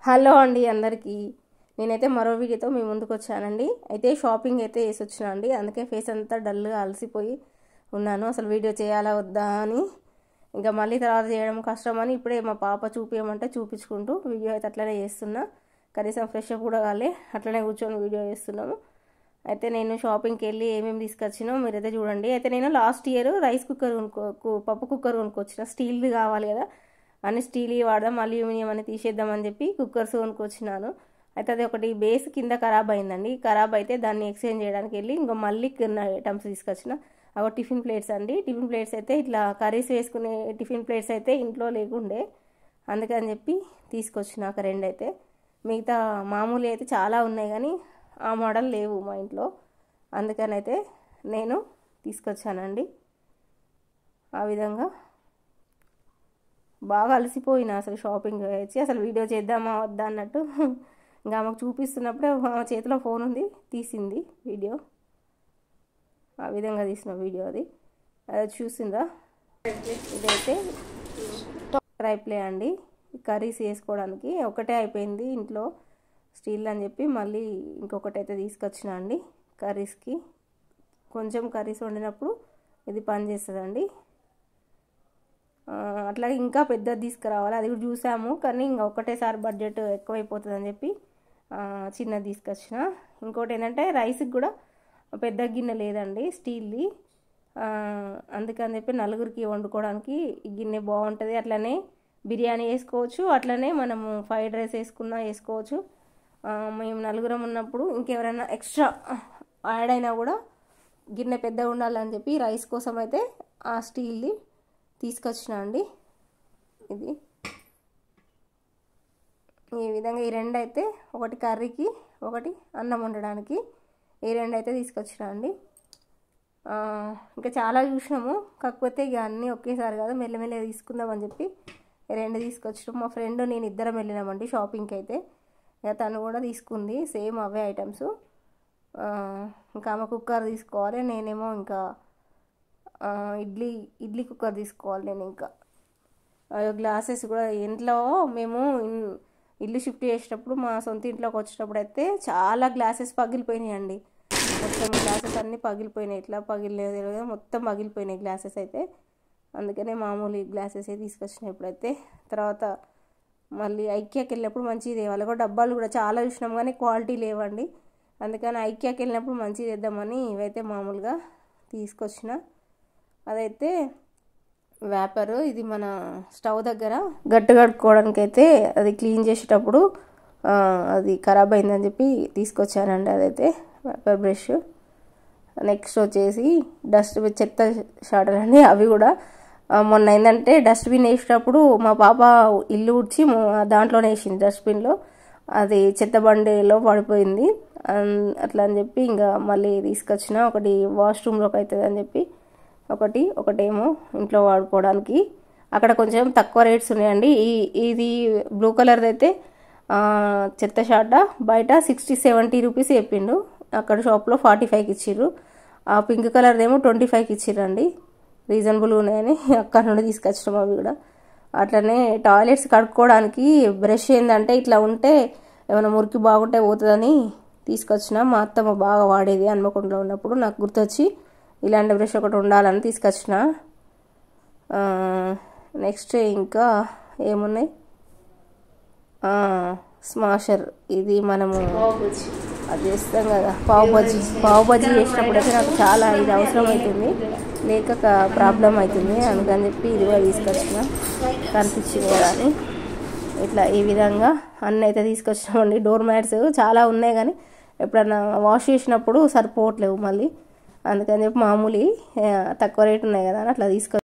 Hello అండి అందరికీ. నేనైతే మరో వీడియోతో మీ ముందుకు వచ్చానండి. అయితే షాపింగ్ అయితే వేసి వచ్చినా అండి. అందుకే ఫేస్ అంతా డల్గా అలసిపోయి ఉన్నాను. అసలు వీడియో చేయాలా వద్దా అని, ఇంకా మళ్ళీ తర్వాత చేయడం కష్టమని ఇప్పుడే మా పాప చూపించమంటే చూపించుకుంటూ వీడియో అయితే అట్లనే చేస్తున్నా. కనీసం ఫ్రెష్ అప్ కూడా కాలే, అట్లనే కూర్చొని వీడియో చేస్తున్నాము. అయితే నేను షాపింగ్కి వెళ్ళి ఏమేమి తీసుకొచ్చినో మీరైతే చూడండి. అయితే నేను లాస్ట్ ఇయర్ రైస్ కుక్కర్ పప్పు కుక్కర్ కొనుక్కొచ్చిన. స్టీల్ది కావాలి కదా అని స్టీల్ వాడదాం, అల్యూమినియం అని తీసేద్దామని చెప్పి కుక్కర్స్ కొనుక్కొచ్చినాను. అయితే అది ఒకటి బేస్ కింద ఖరాబ్ అయిందండి. ఖరాబ్ అయితే దాన్ని ఎక్స్చేంజ్ చేయడానికి వెళ్ళి ఇంకా మళ్ళీ కొన్ని ఐటమ్స్ తీసుకొచ్చిన. అవి టిఫిన్ ప్లేట్స్ అండి. టిఫిన్ ప్లేట్స్ అయితే ఇట్లా కర్రీస్ వేసుకునే టిఫిన్ ప్లేట్స్ అయితే ఇంట్లో లేకుండే, అందుకని చెప్పి తీసుకొచ్చిన ఒక రెండు. అయితే మిగతా మామూలు అయితే చాలా ఉన్నాయి కానీ ఆ మోడల్ లేవు మా ఇంట్లో, అందుకని అయితే నేను తీసుకొచ్చానండి. ఆ విధంగా బాగా అలసిపోయినా అసలు షాపింగ్ వచ్చి అసలు వీడియో చేద్దామా వద్దా అన్నట్టు. ఇంకా ఆమెకు చూపిస్తున్నప్పుడే ఆమె చేతిలో ఫోన్ ఉంది, తీసింది వీడియో. ఆ విధంగా తీసిన వీడియో అది చూసిందా. ఇదైతే ట్రై ప్లే అండి, కర్రీస్ వేసుకోవడానికి. ఒకటే అయిపోయింది ఇంట్లో స్టీల్ అని చెప్పి మళ్ళీ ఇంకొకటి అయితే తీసుకొచ్చిన అండి. కర్రీస్కి కొంచెం కర్రీస్ వండినప్పుడు ఇది పని చేస్తుందండి. అట్లాగే ఇంకా పెద్దది తీసుకురావాలి, అది కూడా చూసాము కానీ ఇంకా ఒకటేసారి బడ్జెట్ ఎక్కువైపోతుంది అని చెప్పి చిన్నది తీసుకొచ్చిన. ఇంకోటి ఏంటంటే రైస్కి కూడా పెద్ద గిన్నె లేదండి స్టీల్ది, అందుకని చెప్పి నలుగురికి వండుకోవడానికి ఈ గిన్నె బాగుంటుంది. అట్లనే బిర్యానీ వేసుకోవచ్చు, అట్లనే మనము ఫ్రైడ్ రైస్ వేసుకున్నా వేసుకోవచ్చు. మేము నలుగురం ఉన్నప్పుడు ఇంకెవరైనా ఎక్స్ట్రా యాడ్ అయినా కూడా గిన్నె పెద్దగా ఉండాలని చెప్పి రైస్ కోసం అయితే ఆ స్టీల్ది తీసుకొచ్చిన అండి. ఇది ఈ విధంగా ఈ రెండు అయితే, ఒకటి కర్రీకి ఒకటి అన్నం వండడానికి, ఈ రెండు అయితే తీసుకొచ్చిన అండి. ఇంకా చాలా చూసినాము, కాకపోతే ఇక అన్నీ ఒకేసారి కాదు మెల్లమెల్ల తీసుకుందామని చెప్పి రెండు తీసుకొచ్చినాము. మా ఫ్రెండ్ నేను ఇద్దరం వెళ్ళినామండి షాపింగ్కి. అయితే ఇక తను కూడా తీసుకుంది సేమ్ అవే ఐటమ్స్. ఇంకా ఆమె కుక్కర్ తీసుకోవాలి, నేనేమో ఇంకా ఇడ్లీ కుక్కర్ తీసుకోవాలి. నేను ఇంకా గ్లాసెస్ కూడా ఇంట్లో మేము ఇల్లు షిఫ్ట్ చేసేటప్పుడు మా సొంత ఇంట్లోకి వచ్చేటప్పుడు అయితే చాలా గ్లాసెస్ పగిలిపోయినాయండి. మొత్తం గ్లాసెస్ అన్నీ పగిలిపోయినాయి, ఇట్లా పగిలిలేదు మొత్తం పగిలిపోయినాయి గ్లాసెస్ అయితే. అందుకనే మామూలు గ్లాసెస్ తీసుకొచ్చినాయి ఇప్పుడైతే. తర్వాత మళ్ళీ ఐక్యాకి వెళ్ళినప్పుడు మంచిది తేవాలి. కూడా డబ్బాలు కూడా చాలా చూసినాం కానీ క్వాలిటీ లేవండి, అందుకని ఐక్యాకి వెళ్ళినప్పుడు మంచిది తెద్దామని ఇవైతే మామూలుగా తీసుకొచ్చిన. అదైతే వేపరు, ఇది మన స్టవ్ దగ్గర గట్టు కడుక్కోవడానికి అయితే అది క్లీన్ చేసేటప్పుడు అది ఖరాబ్ అయిందని చెప్పి తీసుకొచ్చానండి. అదైతే వేపర్ బ్రష్. నెక్స్ట్ వచ్చేసి చెత్త షాటలు అండి. అవి కూడా మొన్న ఏంటంటే డస్ట్బిన్ వేసేటప్పుడు మా పాప ఇల్లు ఉడ్చి దాంట్లోనే వేసింది డస్ట్బిన్లో, అది చెత్త బండిలో పడిపోయింది. అట్లా అని చెప్పి ఇంకా మళ్ళీ తీసుకొచ్చిన. ఒకటి వాష్రూమ్లోకి అవుతుంది అని చెప్పి ఒకటేమో ఇంట్లో వాడుకోవడానికి. అక్కడ కొంచెం తక్కువ రేట్స్ ఉన్నాయండి. ఇది బ్లూ కలర్ది అయితే చెత్త షాట బయట 60-70 రూపీస్ చెప్పిండు, అక్కడ షాప్లో 45కి ఇచ్చిర్రు. ఆ పింక్ కలర్ది ఏమో 25కి ఇచ్చిర్రండి. రీజనబుల్ ఉన్నాయని అక్కడ నుండి తీసుకొచ్చినాం అవి కూడా. అట్లనే టాయిలెట్స్ కడుక్కోవడానికి బ్రష్ ఏంటంటే ఇట్లా ఉంటే ఏమైనా మురికి బాగుంటే పోతుందని తీసుకొచ్చిన. మా అత్తమ్మ బాగా వాడేది హన్మకొండలో ఉన్నప్పుడు, నాకు గుర్తొచ్చి ఇలాంటి బ్రష్ ఒకటి ఉండాలని తీసుకొచ్చిన. నెక్స్ట్ ఇంకా ఏమున్నాయి, స్మాషర్. ఇది మనము అది చేస్తాం కదా పావు బజ్జీ చేసినప్పుడు అయితే నాకు చాలా ఇది అవసరం అవుతుంది, లేక ప్రాబ్లం అవుతుంది, అందుకని చెప్పి ఇది కూడా తీసుకొచ్చిన. కనిపించింది కదా అని ఇట్లా ఈ విధంగా అన్నీ అయితే తీసుకొచ్చినామండి. డోర్ మ్యాట్స్ చాలా ఉన్నాయి కానీ ఎప్పుడన్నా వాష్ చేసినప్పుడు సరిపోవట్లేవు మళ్ళీ, అందుకని చెప్పి మామూలు తక్కువ రేటు ఉన్నాయి కదా అని అట్లా తీసుకొచ్చి